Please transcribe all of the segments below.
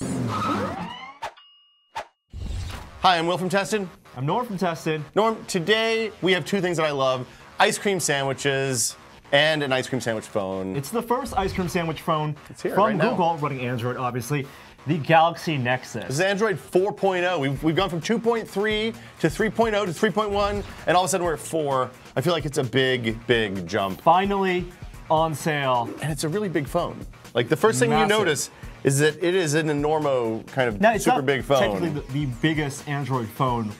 Hi, I'm Will from Tested. I'm Norm from Tested. Norm, today we have two things that I love: ice cream sandwiches and an ice cream sandwich phone. It's the first ice cream sandwich phone here from right now. Google, running Android, obviously. The Galaxy Nexus. This is Android 4.0. We've gone from 2.3 to 3.0 to 3.1, and all of a sudden we're at 4. I feel like it's a big, big jump. Finally on sale. And it's a really big phone. Like, the first thing Massive. you notice is that it is an enormo kind of Now, it's super not big phone. technically the biggest Android phone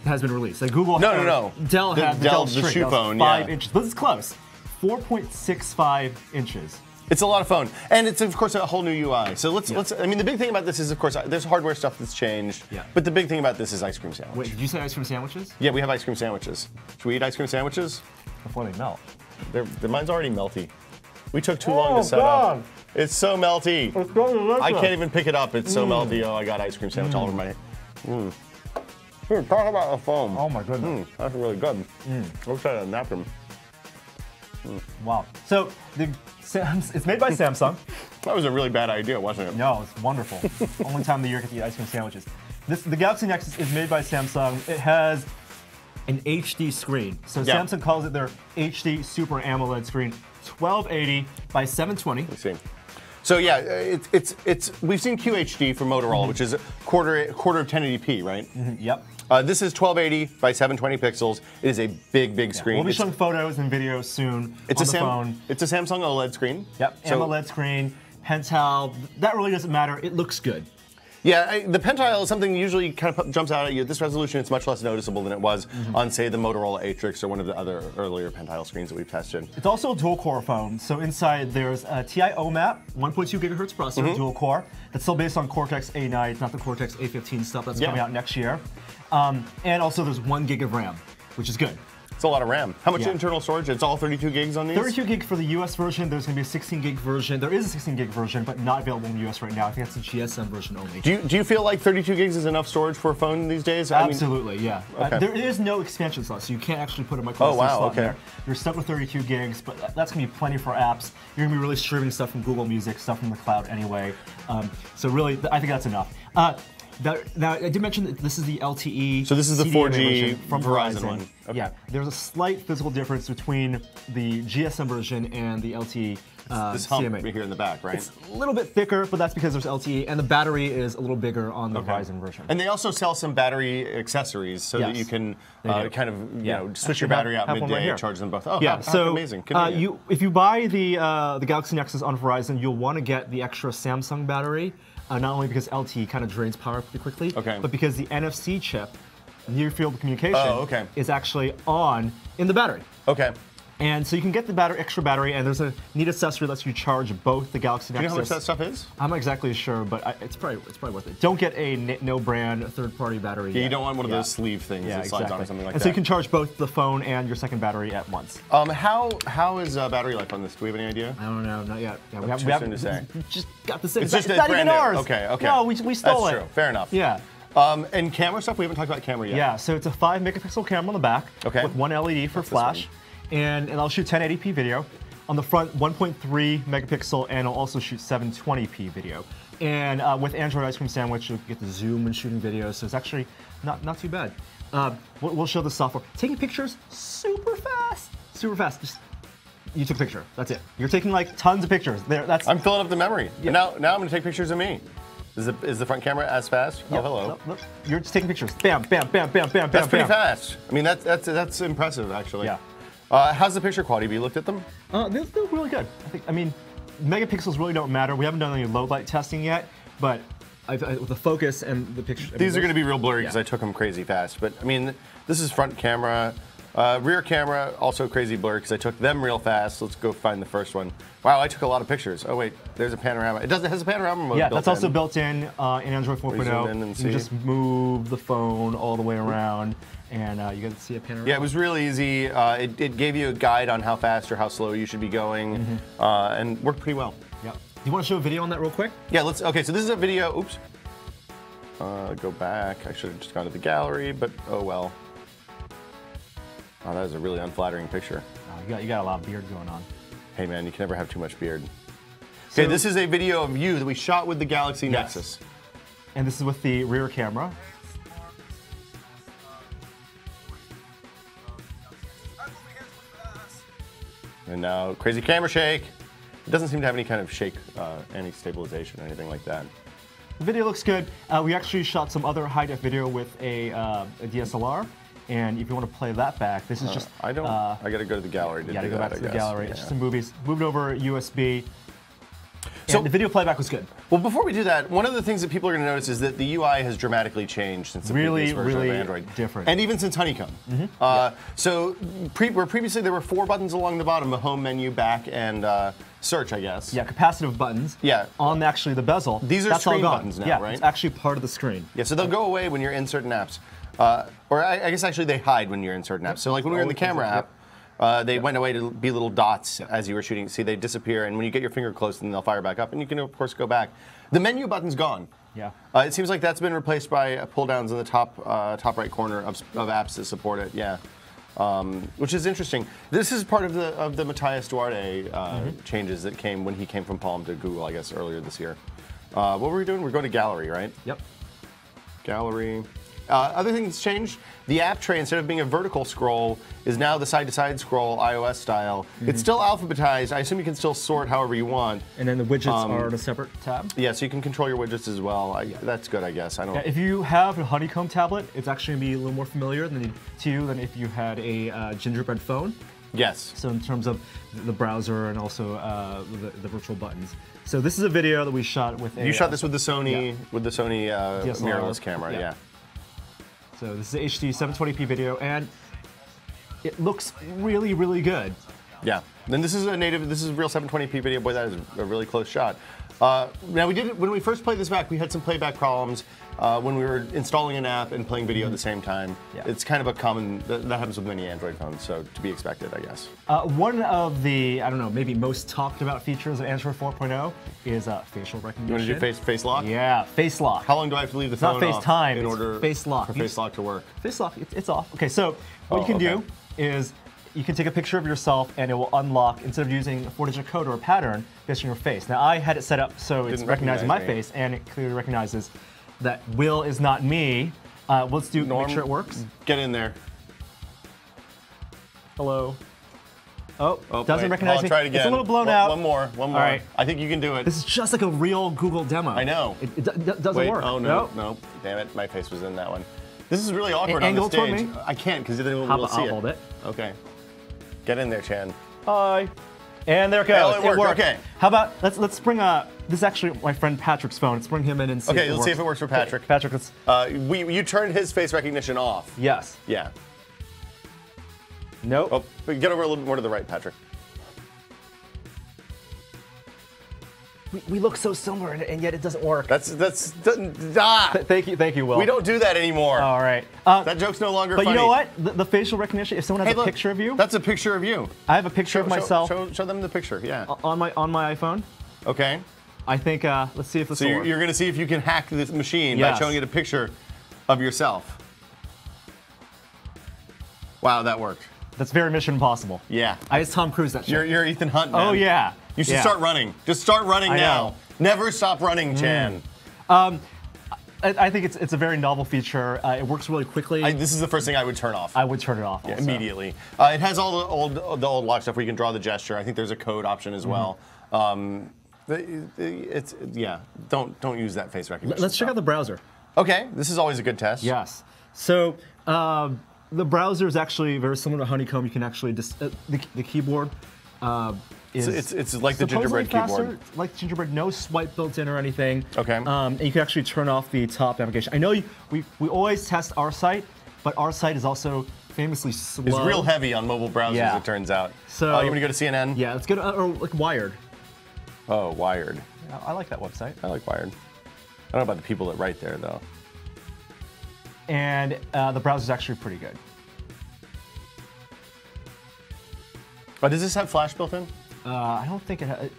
has been released. Like Google, No. Dell had the Dell Streak, shoe that was phone, 5 yeah. inches, but it's close. 4.65 inches. It's a lot of phone, and it's of course a whole new UI. So let's. I mean, the big thing about this is, of course, there's hardware stuff that's changed. Yeah. But the big thing about this is ice cream sandwich. Wait, did you say ice cream sandwiches? Yeah, we have ice cream sandwiches. Should we eat ice cream sandwiches? Before they melt. Mine's already melty. We took too long to set up. It's so melty. It's so delicious. I can't even pick it up. It's so melty. Oh, I got ice cream sandwich all over my. Here, talk about a phone. Oh my goodness. That's really good. Looks like a napkin. Wow. So it's made by Samsung. That was a really bad idea, wasn't it? No, it's wonderful. Only time of the year I get to eat ice cream sandwiches. The Galaxy Nexus is made by Samsung. It has an HD screen. So Yeah. Samsung calls it their HD Super AMOLED screen. 1280 by 720. Let's see. So yeah, it's we've seen QHD from Motorola, which is a quarter of 1080p, right? Yep. This is 1280 by 720 pixels. It is a big screen. We'll be showing photos and videos soon on the phone. It's a Samsung OLED screen. Yep. So, AMOLED screen, pentile. That really doesn't matter. It looks good. yeah, the pentile is something usually kind of jumps out at you. At this resolution, it's much less noticeable than it was on, say, the Motorola Atrix or one of the other earlier pentile screens that we've tested. It's also a dual-core phone. So inside there's a TI OMAP, 1.2 gigahertz processor, dual-core. That's still based on Cortex A9. It's not the Cortex A15 stuff that's coming out next year. And also there's 1 gig of RAM, which is good. It's a lot of RAM. How much Yeah. internal storage? It's all 32 gigs on these? 32 gig for the US version. There's going to be a 16 gig version. There is a 16 gig version, but not available in the US right now. I think that's the GSM version only. Do you feel like 32 gigs is enough storage for a phone these days? Absolutely, yeah. Okay. There is no expansion slot, so you can't actually put a micro SD slot there. You're stuck with 32 gigs, but that's going to be plenty for apps. You're going to be really streaming stuff from Google Music, stuff from the cloud anyway. So really, I think that's enough. Now, I did mention that this is the LTE. So this is the CDMA 4G version from Verizon one. Okay. Yeah, there's a slight physical difference between the GSM version and the LTE This hump CDMA. right here in the back, right? It's a little bit thicker, but that's because there's LTE, and the battery is a little bigger on the Verizon version. And they also sell some battery accessories so that you can kind of switch your battery out midday and charge them both. Oh, yeah, how so amazing! If you buy the Galaxy Nexus on Verizon, you'll want to get the extra Samsung battery. Not only because LTE kind of drains power pretty quickly, but because the NFC chip, near field communication, is actually on in the battery. Okay. And so you can get the extra battery, and there's a neat accessory that lets you charge both the Galaxy Nexus. Do you know how much that stuff is? I'm not exactly sure, but it's probably worth it. Don't get a no-brand third-party battery. Yeah, you don't want one of those sleeve things that slides on or something like that. So you can charge both the phone and your second battery at once. How is battery life on this? Do we have any idea? I don't know, not yet. Yeah, we haven't to say. Just got this thing. It's It's just not brand even new. ours. Okay. No, we stole it. That's true. Fair enough. Yeah. And camera stuff? We haven't talked about camera yet. Yeah, so it's a 5 megapixel camera on the back with 1 LED for flash. And it'll shoot 1080p video. On the front, 1.3 megapixel, and it'll also shoot 720p video. And with Android Ice Cream Sandwich, you'll get the zoom when shooting videos, so it's actually not too bad. We'll show the software. Taking pictures super fast. Super fast. Just, you took a picture. That's it. You're taking like tons of pictures. I'm filling up the memory. Yeah. Now I'm going to take pictures of me. Is the front camera as fast? Yep. Oh, hello. Look, you're just taking pictures. Bam, bam, bam, bam, bam, That's bam, pretty bam. fast. I mean, that's impressive, actually. Yeah. How's the picture quality? Have you looked at them? They're really good. I mean, megapixels really don't matter. We haven't done any low light testing yet, but with the focus and the picture. These are going to be real blurry because I took them crazy fast. But I mean, this is front camera. Rear camera, also crazy blur because I took them real fast. Let's go find the first one. Wow, I took a lot of pictures. Oh wait, there's a panorama. It has a panorama mode. Yeah, built that's also built in Android 4.0. You just move the phone all the way around, and you get to see a panorama. Yeah, it was real easy. It gave you a guide on how fast or how slow you should be going, and worked pretty well. Yep. Do you want to show a video on that real quick? Yeah, let's. Okay, so this is a video. Oops. Go back. I should have just gone to the gallery, but oh well. Oh, that is a really unflattering picture. Oh, you got a lot of beard going on. Hey man, you can never have too much beard. Okay, this is a video of you that we shot with the Galaxy Nexus. And this is with the rear camera. And now, crazy camera shake. It doesn't seem to have any kind of shake, any stabilization or anything like that. The video looks good. We actually shot some other high-def video with a DSLR. And if you want to play that back, this is just... I got to go to the gallery to do that, to go back to the gallery. Yeah. It's just some movies. Moved over USB. So the video playback was good. Well, before we do that, one of the things that people are going to notice is that the UI has dramatically changed since the previous version of Android. Different. And even since Honeycomb. So where previously there were 4 buttons along the bottom, the home menu, back, and search, I guess. Yeah, capacitive buttons. Yeah. On actually the bezel. These are that's screen all gone. buttons now, yeah, right? It's actually part of the screen. Yeah, so they'll go away when you're in certain apps. Or I guess actually they hide when you're in certain apps. So like when we were in the camera app, they went away to be little dots as you were shooting. See, they disappear, and when you get your finger close, then they'll fire back up, and you can, of course, go back. The menu button's gone. Yeah. It seems like that's been replaced by pull-downs in the top right corner of apps that support it, yeah. Which is interesting. This is part of the Matthias Duarte changes that came when he came from Palm to Google, I guess, earlier this year. What were we doing? We're going to Gallery, right? Yep. Gallery. Other things that's changed, the app tray, instead of being a vertical scroll, is now the side-to-side scroll, iOS style. It's still alphabetized. I assume you can still sort however you want. And then the widgets are in a separate tab? Yeah, so you can control your widgets as well. That's good, I guess. I don't. Yeah, if you have a Honeycomb tablet, it's actually going to be a little more familiar to you than if you had a Gingerbread phone. Yes. So in terms of the browser and also the virtual buttons. So this is a video that we shot with a... You shot this with the Sony mirrorless camera, yeah. So this is HD 720p video, and it looks really, really good. Yeah. Then this is a real 720p video. Boy, that is a really close shot. Now when we first played this back, we had some playback problems when we were installing an app and playing video at the same time. Yeah. It's kind of a common, that happens with many Android phones, so to be expected, I guess. One of the, I don't know, maybe most talked about features of Android 4.0 is facial recognition. You want to do face lock? Yeah, face lock. How long do I have to leave the phone off FaceTime, in order face lock. for face lock to work? Face lock, it's off. Okay, so what you can do is you can take a picture of yourself and it will unlock, instead of using a 4-digit code or a pattern, based on your face. Now I had it set up so it's recognizing my face, and it clearly recognizes that Will is not me. Let's make sure it works. Get in there. Hello. Oh, doesn't recognize me. Try it again. It's a little blown out. One more. All right. I think you can do it. This is just like a real Google demo. I know. It doesn't work. Oh, no. Damn it. My face was in that one. This is really awkward on the stage. Angle toward me? I can't because then we'll see it. I'll hold it. Okay. Get in there, Chan. Hi. And there it goes. It worked. Okay. How about let's bring this is actually my friend Patrick's phone. Let's bring him in and see. Okay, let's see if it works for Patrick. Okay, Patrick, let's. You turned his face recognition off. Yes. Yeah. Nope. Oh, get over a little more to the right, Patrick. We look so similar, and yet it doesn't work. Thank you, Will. We don't do that anymore. All right. That joke's no longer funny. But you know what? The facial recognition. If someone has a picture of you, that's a picture of you. I have a picture of myself. Show them the picture. Yeah. On my iPhone. Okay. I think. Let's see if this. So you're going to see if you can hack this machine by showing it a picture of yourself. Wow, that worked. That's very Mission Impossible. Yeah. I just Tom Cruise that shit. You're Ethan Hunt, man. Oh yeah. You should start running. Just start running now. Never stop running, Chan. I think it's a very novel feature. It works really quickly. This is the first thing I would turn off. I would turn it off immediately. It has all the old lock stuff where you can draw the gesture. I think there's a code option as well. Don't use that face recognition. Let's check out the browser. Okay, this is always a good test. Yes. So the browser is actually very similar to Honeycomb. You can actually the keyboard. It's like the Gingerbread keyboard. Like Gingerbread, no swipe built in or anything. Okay. And you can actually turn off the top navigation. I know we always test our site, but our site is also famously slow. It's real heavy on mobile browsers, it turns out. So you want to go to CNN? Yeah, let's go to or like Wired. Oh, Wired. Yeah, I like that website. I like Wired. I don't know about the people that write there though. And the browser's actually pretty good. But does this have Flash built in? I don't think it has.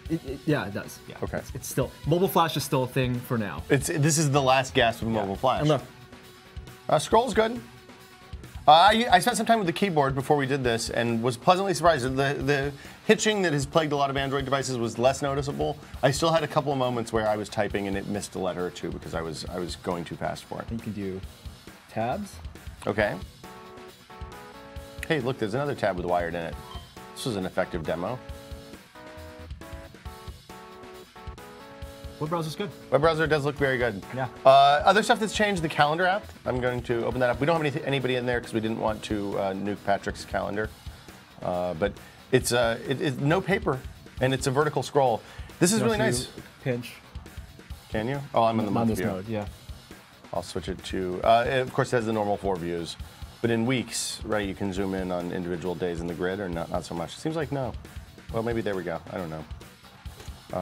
Yeah, it does. Yeah. Okay. It's still mobile Flash is still a thing for now. This is the last gasp of mobile Flash. And look, scroll's good. I spent some time with the keyboard before we did this and was pleasantly surprised. The hitching that has plagued a lot of Android devices was less noticeable. I still had a couple of moments where I was typing and it missed a letter or two because I was going too fast for it. You can do tabs. Okay. Hey, look, there's another tab with wired in it. This was an effective demo. Web browser's good. Web browser does look very good. Yeah. Other stuff that's changed, the calendar app. I'm going to open that up. We don't have anybody in there because we didn't want to nuke Patrick's calendar. But it's no paper, and it's a vertical scroll. This is really nice. Pinch. Can you? Oh, I'm in the month view. mode, yeah. I'll switch it to, of course it has the normal 4 views. But in weeks, right, you can zoom in on individual days in the grid, or not so much. It seems like no. Well, maybe there we go. I don't know.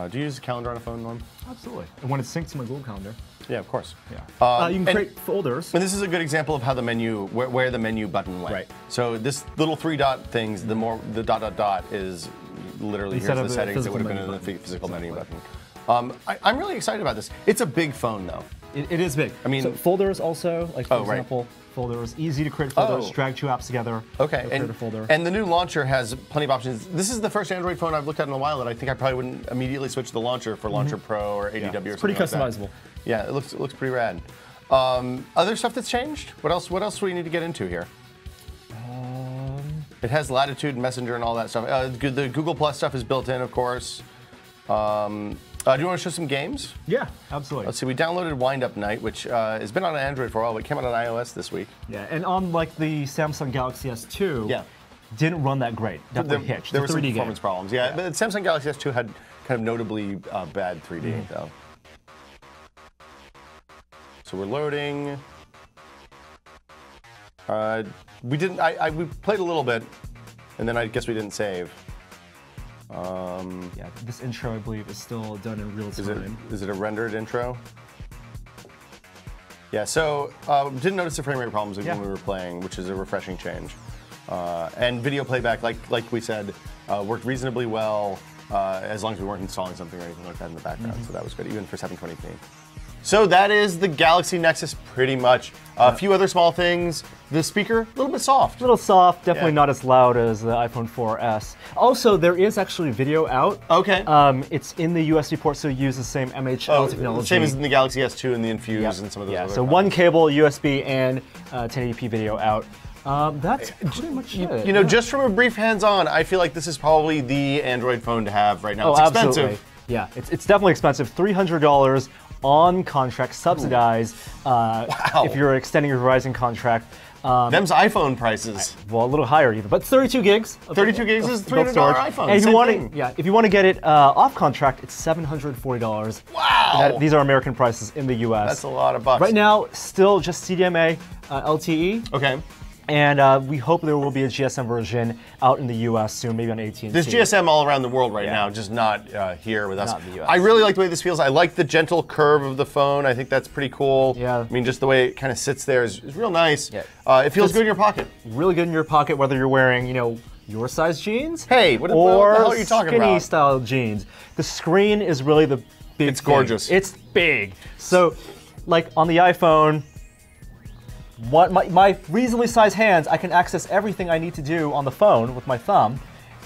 Do you use a calendar on a phone, Norm? Absolutely. And when it's synced to my Google Calendar. Yeah, of course. Yeah. You can create folders. And this is a good example of how the menu, where the menu button went. Right. So this little 3-dot things, the dot is literally Instead here's the of settings that would have been in the physical menu button. I'm really excited about this. It's a big phone, though. It is big. I mean, so folders also, like for example, folders, easy to create folders, drag 2 apps together. Okay, create a folder. And the new launcher has plenty of options. This is the first Android phone I've looked at in a while that I think I probably wouldn't immediately switch the launcher for Launcher Pro or ADW or something like that. Pretty customizable. Yeah, it looks pretty rad. Other stuff that's changed? What else do we need to get into here? It has Latitude, Messenger, and all that stuff. The Google Plus stuff is built in, of course. Do you want to show some games? Yeah, absolutely. Let's see, we downloaded Wind Up Night, which has been on Android for a while, but it came out on iOS this week. Yeah, and on like the Samsung Galaxy S2, didn't run that great. Definitely hitched. There were some performance problems. Yeah, but the Samsung Galaxy S2 had kind of notably bad 3D, though. So we're loading. We played a little bit, and then I guess we didn't save. Yeah, this intro I believe is still done in real time. Is it a rendered intro? Yeah, so didn't notice the frame rate problems when we were playing, which is a refreshing change. And video playback, like we said, worked reasonably well as long as we weren't installing something or anything like that in the background. So that was good, even for 720p. So that is the Galaxy Nexus pretty much. A few other small things. The speaker, a little bit soft. A little soft, definitely not as loud as the iPhone 4S. Also, there is actually video out. Okay. It's in the USB port, so you use the same MHL technology. Same as in the Galaxy S2 and the Infuse and some of those other so one cable, USB, and 1080p video out. That's pretty much it. You know, just from a brief hands-on, I feel like this is probably the Android phone to have right now. It's expensive. Absolutely. Yeah, it's definitely expensive. $300 on contract, subsidized. If you're extending your Verizon contract. Them's iPhone prices. Well, a little higher even, but 32 gigs. 32 gigs is $300 iPhone. And if you want to get it off contract, it's $740. Wow! These are American prices in the US. That's a lot of bucks. Right now, still just CDMA LTE. Okay. And we hope there will be a GSM version out in the US soon, maybe on AT&T. There's GSM all around the world right now, just not here with us. Not in the US. I really like the way this feels. I like the gentle curve of the phone. I think that's pretty cool. Yeah. I mean, just the way it kind of sits there is real nice. Yeah. It feels good in your pocket. Really good in your pocket, whether you're wearing, your size jeans. Hey, what the hell are you talking about? Skinny style jeans. The screen is really the big It's gorgeous. It's big. So, like on the iPhone, my reasonably sized hands, I can access everything I need to do on the phone with my thumb,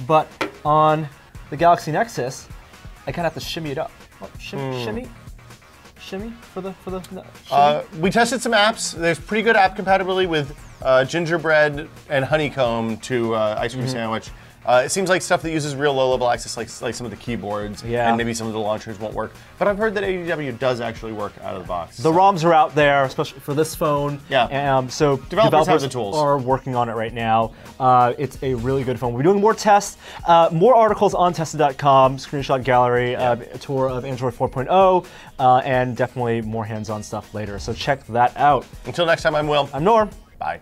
but on the Galaxy Nexus, I kind of have to shimmy it up. Shimmy for the shimmy. We tested some apps. There's pretty good app compatibility with gingerbread and honeycomb to ice cream sandwich. It seems like stuff that uses real low-level access, like some of the keyboards, and maybe some of the launchers won't work. But I've heard that ADW does actually work out of the box. The ROMs are out there, especially for this phone. Yeah. So developers have the tools. Are working on it right now. It's a really good phone. We're doing more tests, more articles on tested.com, screenshot gallery, a tour of Android 4.0, and definitely more hands-on stuff later. So check that out. Until next time, I'm Will. I'm Norm. Bye.